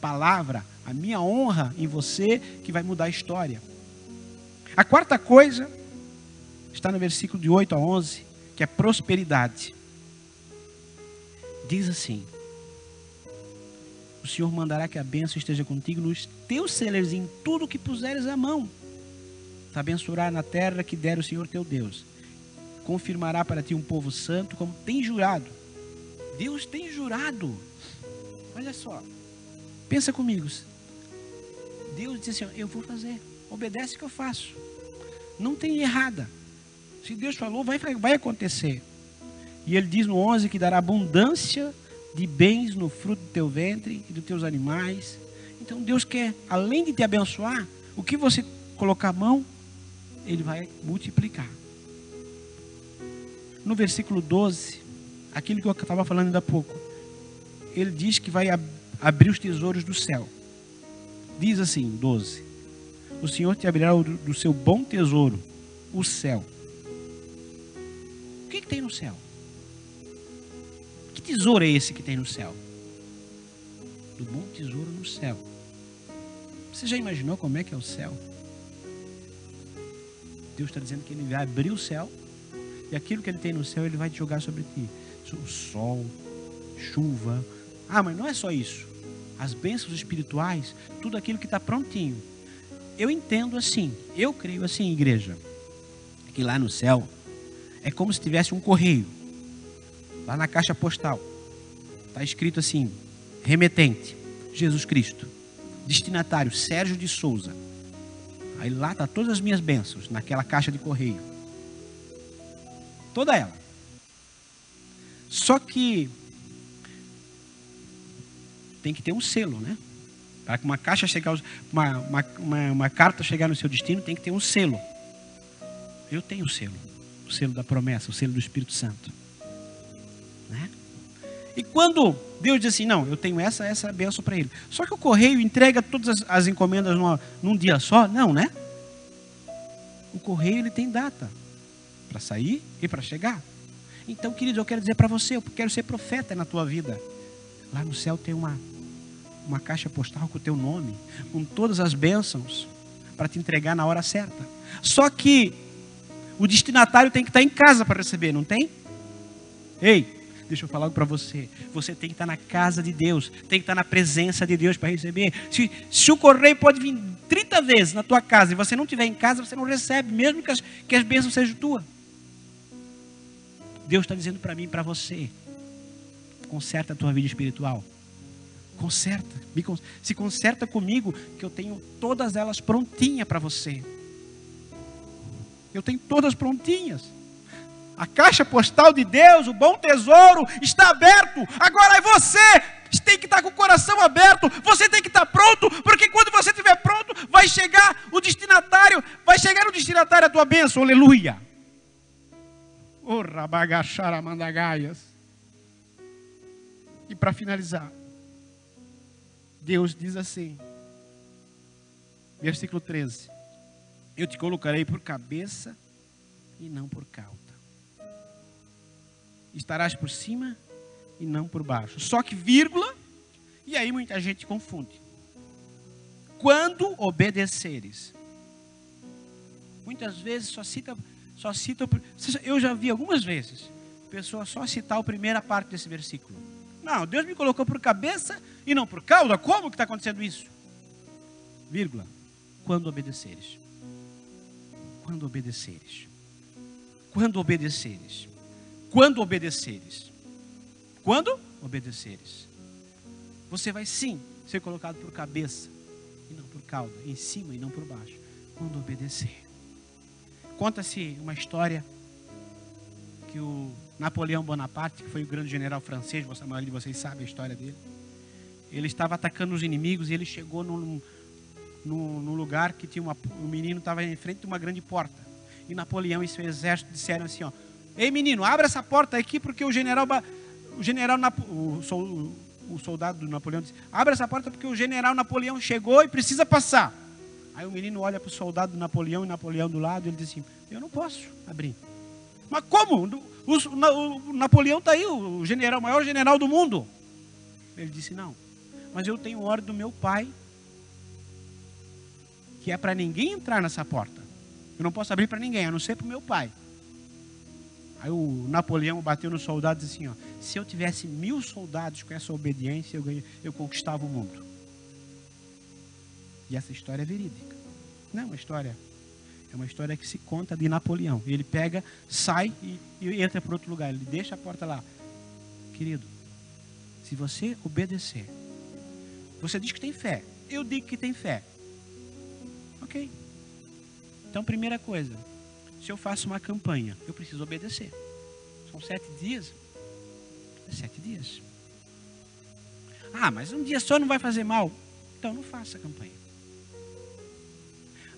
palavra, a minha honra em você que vai mudar a história. A quarta coisa está no versículo de 8 a 11, que é prosperidade. Diz assim: o Senhor mandará que a bênção esteja contigo nos teus celeiros, em tudo que puseres a mão. Te abençoará na terra que der o Senhor teu Deus. Confirmará para ti um povo santo, como tem jurado. Deus tem jurado. Olha só, pensa comigo. Deus disse assim: eu vou fazer, obedece que eu faço. Não tem errada. Se Deus falou, vai acontecer. E Ele diz no 11 que dará abundância de bens no fruto do teu ventre e dos teus animais. Então Deus quer, além de te abençoar, o que você colocar a mão, Ele vai multiplicar. No versículo 12, aquilo que eu estava falando ainda há pouco, Ele diz que vai abrir os tesouros do céu. Diz assim, 12: o Senhor te abrirá do seu bom tesouro, o céu. O que que tem no céu? Que tesouro é esse que tem no céu? Do bom tesouro no céu. Você já imaginou como é que é o céu? Deus está dizendo que Ele vai abrir o céu e aquilo que Ele tem no céu Ele vai te jogar sobre ti. O sol, chuva. Ah, mas não é só isso. As bênçãos espirituais, tudo aquilo que está prontinho. Eu entendo assim, eu creio assim, igreja, que lá no céu é como se tivesse um correio. Lá na caixa postal está escrito assim: remetente, Jesus Cristo. Destinatário, Sérgio de Souza. Aí lá está todas as minhas bênçãos, naquela caixa de correio. Toda ela. Só que tem que ter um selo, né? Para que uma caixa chegar, uma carta chegar no seu destino, tem que ter um selo. Eu tenho o selo da promessa, o selo do Espírito Santo. Né? E quando Deus diz assim, não, eu tenho essa bênção para ele. Só que o correio entrega todas as encomendas num dia só? Não, né? O correio ele tem data para sair e para chegar. Então, querido, eu quero dizer para você, eu quero ser profeta na tua vida. Lá no céu tem uma caixa postal com o teu nome, com todas as bênçãos para te entregar na hora certa. Só que o destinatário tem que estar em casa para receber, não tem? Ei, deixa eu falar algo para você. Você tem que estar na casa de Deus, tem que estar na presença de Deus para receber. Se o correio pode vir 30 vezes na tua casa e você não estiver em casa, você não recebe, mesmo que as bênçãos sejam tuas. Deus está dizendo para mim e para você: conserta a tua vida espiritual. Conserta, se conserta comigo, que eu tenho todas elas prontinhas para você. Eu tenho todas prontinhas. A caixa postal de Deus, o bom tesouro, está aberto. Agora é você tem que estar com o coração aberto. Você tem que estar pronto, porque quando você estiver pronto, vai chegar no destinatário a tua bênção. Aleluia. Oh, rabagacharamandagaias. E para finalizar, Deus diz assim, versículo 13: eu te colocarei por cabeça e não por cauda. Estarás por cima e não por baixo. Só que vírgula, e aí muita gente confunde. Quando obedeceres. Muitas vezes só cita, eu já vi algumas vezes, pessoas só citar a primeira parte desse versículo. Não, Deus me colocou por cabeça e não por cauda. Como que está acontecendo isso? Vírgula. Quando obedeceres. Quando obedeceres. Quando obedeceres. Quando obedeceres. Quando obedeceres. Você vai sim ser colocado por cabeça e não por cauda. Em cima e não por baixo. Quando obedecer. Conta-se uma história que o Napoleão Bonaparte, que foi o grande general francês, a maioria de vocês sabe a história dele. Ele estava atacando os inimigos e ele chegou num lugar que tinha um menino estava em frente de uma grande porta. E Napoleão e seu exército disseram assim, ó: ei menino, abre essa porta aqui, porque o soldado do Napoleão disse: abre essa porta porque o general Napoleão chegou e precisa passar. Aí o menino olha para o soldado do Napoleão e Napoleão do lado, e ele diz assim: eu não posso abrir. Mas como? O Napoleão está aí, o maior general do mundo. Ele disse: não, mas eu tenho ordem do meu pai, que é para ninguém entrar nessa porta. Eu não posso abrir para ninguém, a não ser para o meu pai. Aí o Napoleão bateu no soldado e disse assim, ó: se eu tivesse 1000 soldados com essa obediência, eu conquistava o mundo. E essa história é verídica. Não é uma história, é uma história que se conta de Napoleão. Ele pega, sai e entra para outro lugar. Ele deixa a porta lá. Querido, se você obedecer, você diz que tem fé, eu digo que tem fé. Ok. Então, primeira coisa, se eu faço uma campanha, eu preciso obedecer. São 7 dias. É 7 dias. Ah, mas um dia só não vai fazer mal. Então não faça a campanha.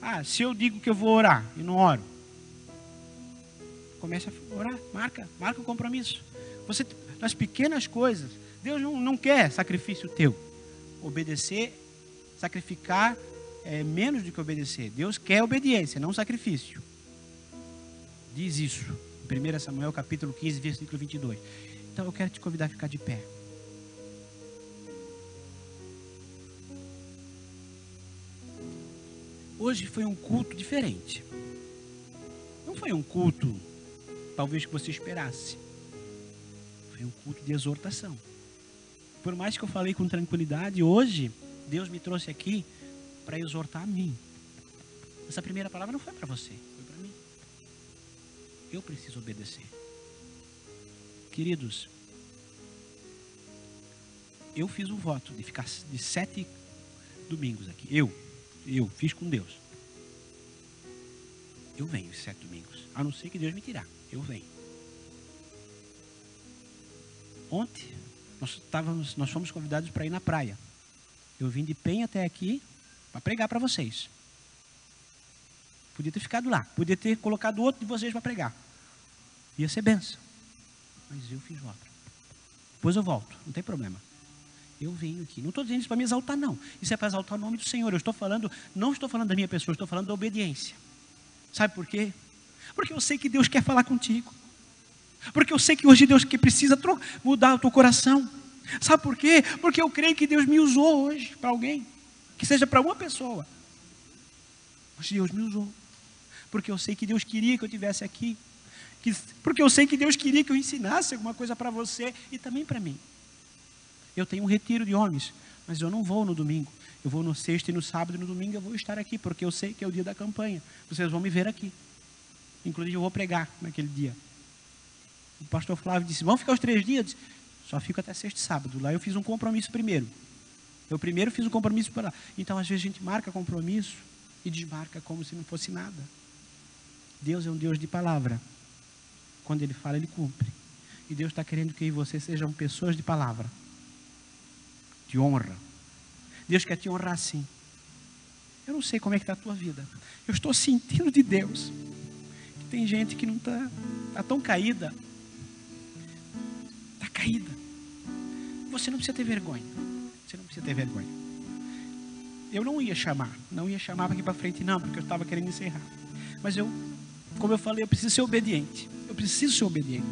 Ah, se eu digo que eu vou orar e não oro, comece a orar, marca o compromisso. Você, nas pequenas coisas, Deus não quer sacrifício teu. Obedecer, sacrificar é menos do que obedecer. Deus quer obediência, não sacrifício. Diz isso. 1 Samuel capítulo 15, versículo 22. Então eu quero te convidar a ficar de pé. Hoje foi um culto diferente. Não foi um culto, talvez, que você esperasse. Foi um culto de exortação. Por mais que eu falei com tranquilidade, hoje Deus me trouxe aqui para exortar a mim. Essa primeira palavra não foi para você, foi para mim. Eu preciso obedecer. Queridos, eu fiz um voto de ficar de 7 domingos aqui. Eu fiz com Deus. Eu venho 7 domingos. A não ser que Deus me tirar. Eu venho. Ontem, nós fomos convidados para ir na praia. Eu vim de Penha até aqui para pregar para vocês. Podia ter ficado lá. Podia ter colocado outro de vocês para pregar. Ia ser benção. Mas eu fiz voto. Depois eu volto. Não tem problema. Eu venho aqui. Não estou dizendo isso para me exaltar, não. Isso é para exaltar o nome do Senhor. Eu estou falando, não estou falando da minha pessoa, estou falando da obediência. Sabe por quê? Porque eu sei que Deus quer falar contigo. Porque eu sei que hoje Deus que precisa mudar o teu coração. Sabe por quê? Porque eu creio que Deus me usou hoje para alguém. Que seja para uma pessoa. Mas Deus me usou. Porque eu sei que Deus queria que eu estivesse aqui. Porque eu sei que Deus queria que eu ensinasse alguma coisa para você e também para mim. Eu tenho um retiro de homens, mas eu não vou no domingo. Eu vou no sexta e no sábado e no domingo eu vou estar aqui, porque eu sei que é o dia da campanha. Vocês vão me ver aqui. Inclusive eu vou pregar naquele dia. O pastor Flávio disse, vamos ficar os 3 dias? Eu disse, só fico até sexta e sábado. Lá eu fiz um compromisso primeiro. Eu primeiro fiz um compromisso para lá. Então às vezes a gente marca compromisso e desmarca como se não fosse nada. Deus é um Deus de palavra. Quando Ele fala, Ele cumpre. E Deus está querendo que eu e você sejam pessoas de palavra. De honra. Deus quer te honrar sim. Eu não sei como é que está a tua vida. Eu estou sentindo de Deus que tem gente que não está tão caída. Está caída. Você não precisa ter vergonha. Você não precisa ter vergonha. Eu não ia chamar para aqui para frente não, porque eu estava querendo encerrar. Mas como eu falei, eu preciso ser obediente. Eu preciso ser obediente.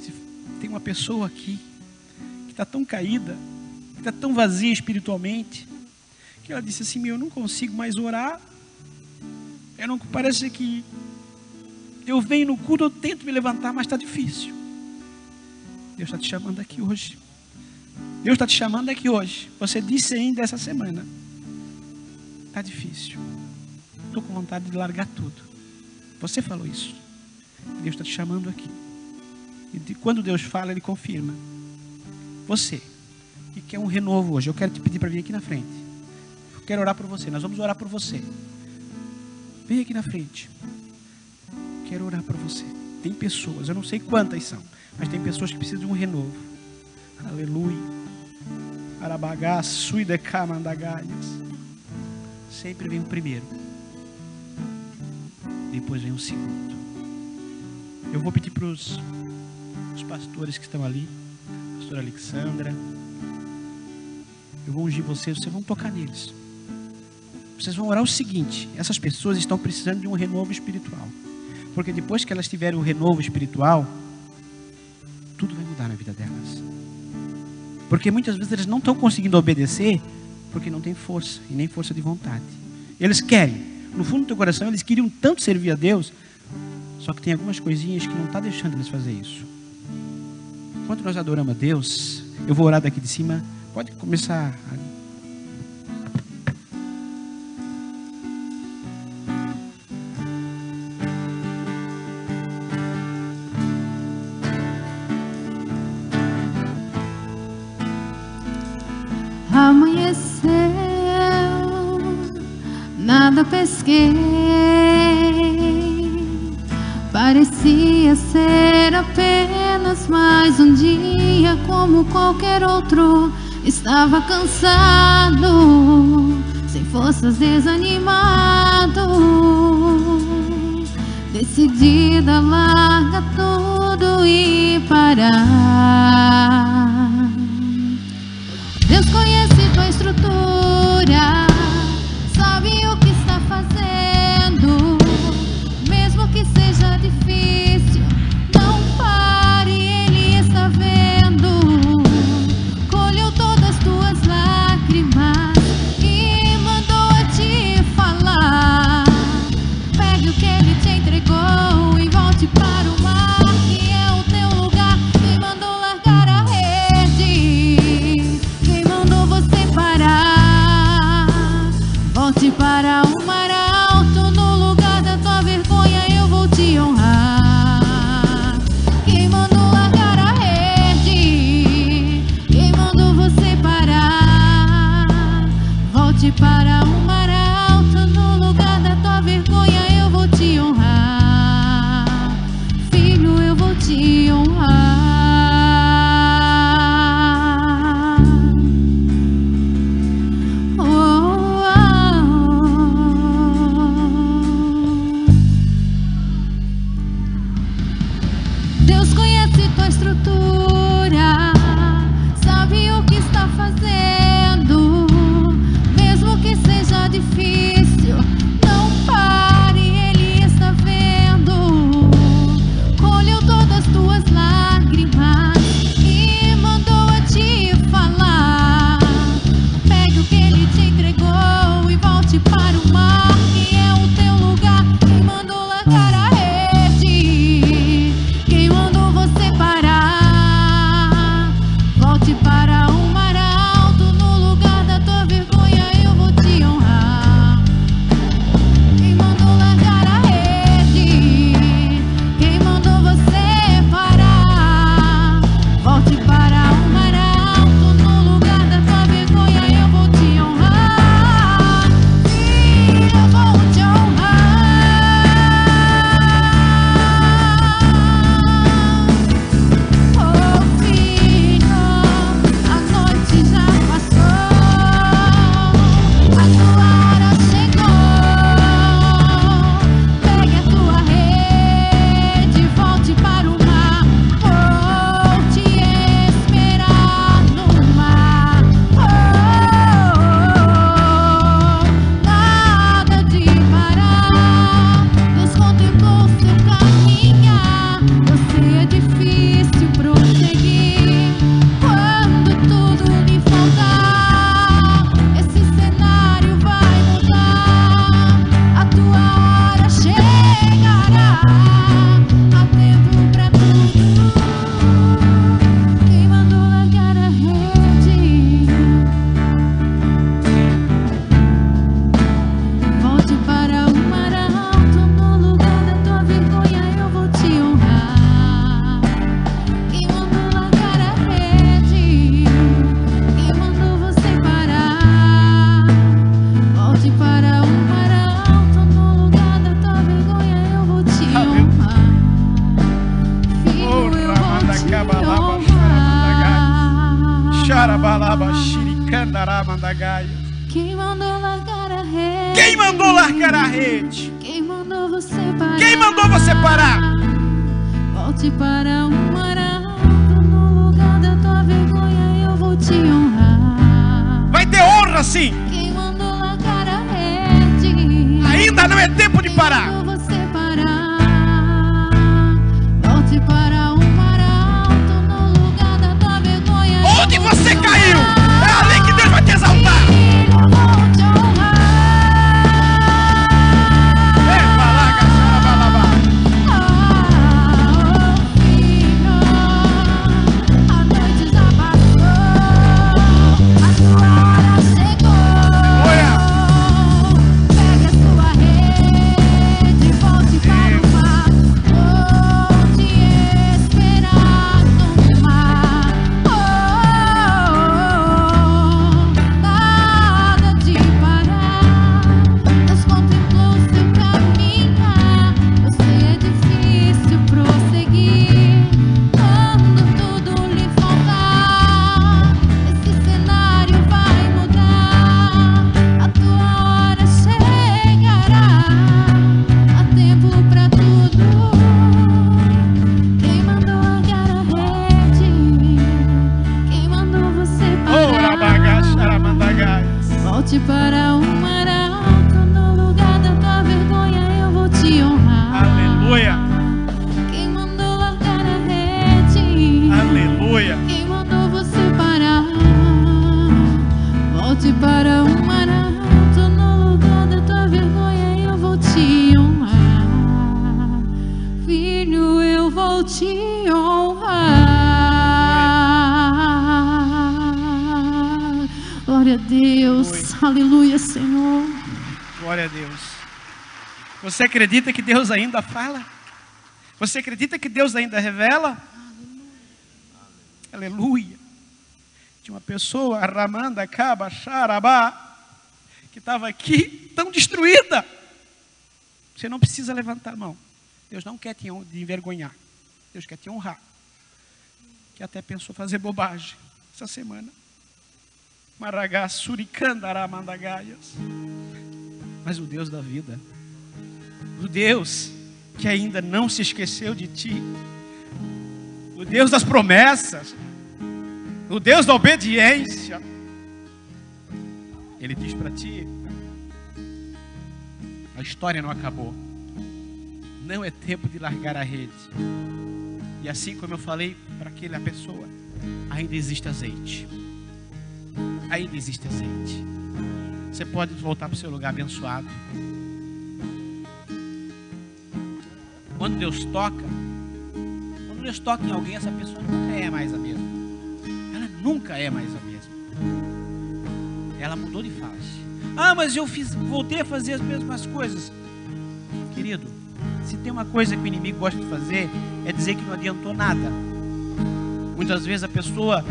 Se tem uma pessoa aqui que está tão caída, que está tão vazia espiritualmente, que ela disse assim, eu não consigo mais orar. Parece que eu venho no culto, eu tento me levantar, mas está difícil. Deus está te chamando aqui hoje. Deus está te chamando aqui hoje. Você disse ainda essa semana, está difícil. Estou com vontade de largar tudo. Você falou isso. Deus está te chamando aqui. E quando Deus fala, Ele confirma. Você que quer um renovo hoje, eu quero te pedir para vir aqui na frente. Eu quero orar por você. Nós vamos orar por você. Vem aqui na frente. Quero orar por você. Tem pessoas, eu não sei quantas são, mas tem pessoas que precisam de um renovo. Aleluia. Arabagá, suidecá, mandagaias. Sempre vem o primeiro. Depois vem o segundo. Eu vou pedir para os pastores que estão ali, pastora Alexandra, eu vou ungir vocês vão tocar neles. Vocês vão orar o seguinte, essas pessoas estão precisando de um renovo espiritual. Porque depois que elas tiverem um renovo espiritual, tudo vai mudar na vida delas. Porque muitas vezes elas não estão conseguindo obedecer, porque não tem força, e nem força de vontade. Eles querem, no fundo do teu coração, eles queriam tanto servir a Deus, só que tem algumas coisinhas que não está deixando eles fazer isso. Enquanto nós adoramos a Deus, eu vou orar daqui de cima. Pode começar a... Amanheceu, nada pesquei, parecia ser apenas mais um dia como qualquer outro. Estava cansado, sem forças, desanimado, decidida a largar tudo e parar. Deus conhece tua estrutura, sabe o que está fazendo, mesmo que seja difícil. Volte para o mar alto, no lugar da tua vergonha eu vou te honrar. Filho, eu vou te honrar. Oh, oh, oh. Deus conhece tua estrutura, sabe o que está fazendo. Mesmo que seja difícil, não pare, Ele está vendo. Colheu todas as tuas lágrimas e mandou a te falar. Pegue o que Ele te entregou e volte para o mar, que é o teu lugar. Quem mandou largar a rede? Quem mandou você parar? Volte para o mar alto, no lugar da tua vergonha eu vou te honrar. Quem mandou largar a rede? Quem mandou você parar? Volte para o mar alto, no lugar da tua vergonha eu vou te honrar. Filho, eu vou te honrar. Oh, filho, a noite já passou, a tua hora chegou. Pegue a tua rede, volte para o mar. Vou te esperar no mar. Nada de parar. Deus contemplou seu caminhar. Você é difícil prosseguir. Quando tudo lhe faltar, esse cenário vai mudar. A tua hora chegará. Há tempo pra tudo. Quem mandou largar a rede? Volte para o mar alto, no lugar da tua vergonha eu vou te honrar. Quem mandou largar a rede? Quem mandou você parar? Volte para o mar alto, no lugar da tua vergonha eu vou te honrar. Filho, eu vou te honrar. Xarabalaba, xiricandaramandagaia. Quem mandou largar a rede? Quem mandou largar a rede? Quem mandou você parar? Quem mandou você parar? Volte para o mar alto, no lugar da tua vergonha eu vou te honrar. Vai ter honra sim. Quem mandou largar a rede? Ainda não é tempo de parar. Quem mandou você parar? Volte para o mar alto, no lugar da tua vergonha. Onde você caiu? É ali que Deus vai te exaltar. Filho, eu vou te honrar. Balaga, xarabalaba. Filho, a noite já passou, a tua hora chegou. Olha. Pegue a sua rede, volte para o mar. Vou te esperar no mar. Nada de parar. Deus contemplou seu caminhar. Você é difícil prosseguir. Quando tudo lhe faltar, esse cenário vai mudar. A tua hora chegará. Há tempo pra tudo. Quem mandou largar a rede? Quem mandou você Ora, parar? baga, xaramandagaias. Volte para o mar alto, no lugar da tua vergonha eu vou te honrar. Aleluia. Quem mandou largar a rede? Aleluia. Quem mandou você parar? Volte para o mar alto, no lugar da tua vergonha eu vou te honrar. Filho, eu vou te honrar. Glória a Deus. Aleluia, Senhor. Glória a Deus. Você acredita que Deus ainda fala? Você acredita que Deus ainda revela? Aleluia. Tinha uma pessoa, Ramanda Caba Xarabá, que estava aqui tão destruída. Você não precisa levantar a mão. Deus não quer te envergonhar. Deus quer te honrar. Que até pensou fazer bobagem essa semana. Maragá, Suricandará, Mandagaias. Mas o Deus da vida, o Deus que ainda não se esqueceu de ti, o Deus das promessas, o Deus da obediência, Ele diz para ti: a história não acabou, não é tempo de largar a rede. E assim como eu falei para aquela pessoa, ainda existe azeite, ainda existe azeite. Você pode voltar para o seu lugar abençoado. Quando Deus toca em alguém, essa pessoa nunca é mais a mesma. Ela nunca é mais a mesma. Ela mudou de face. Ah, mas eu voltei a fazer as mesmas coisas. Querido, se tem uma coisa que o inimigo gosta de fazer, é dizer que não adiantou nada. Muitas vezes a pessoa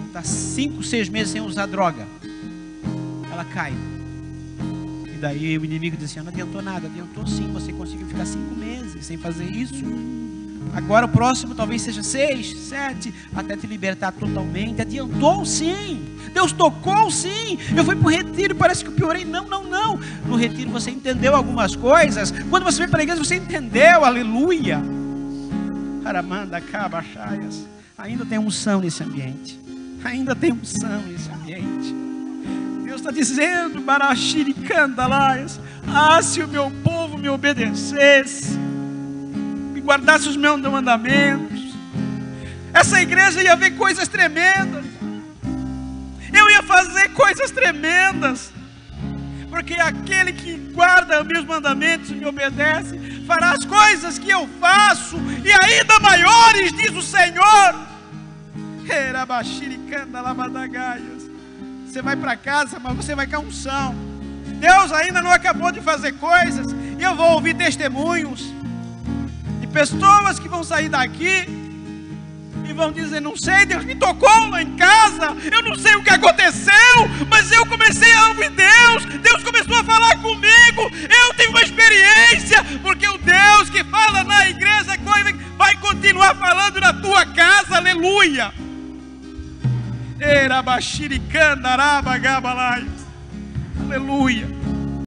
está 5, 6 meses sem usar droga. Ela cai. E daí o inimigo diz assim: não adiantou nada. Adiantou sim, você conseguiu ficar 5 meses sem fazer isso. Agora o próximo talvez seja 6, 7, até te libertar totalmente. Adiantou sim. Deus tocou sim. Eu fui para o retiro e parece que eu piorei. Não. No retiro você entendeu algumas coisas. Quando você vem para a igreja você entendeu. Aleluia. Aramanda, cabachaias. Ainda tem unção nesse ambiente. Ainda tem unção nesse ambiente. Deus está dizendo: Barachiricandalaias. Ah, se o meu povo me obedecesse, me guardasse os meus mandamentos, essa igreja ia ver coisas tremendas. Eu ia fazer coisas tremendas. Porque aquele que guarda os meus mandamentos e me obedece, fará as coisas que eu faço, e ainda maiores, diz o Senhor. Você vai para casa, mas você vai com a unção. Deus ainda não acabou de fazer coisas, e eu vou ouvir testemunhos de pessoas que vão sair daqui e vão dizer: não sei, Deus me tocou lá em casa, eu não sei o que aconteceu, mas eu comecei a ouvir Deus, Deus começou a falar comigo, eu tive uma experiência, porque o Deus que fala na igreja vai continuar falando na tua casa. Aleluia. Aleluia.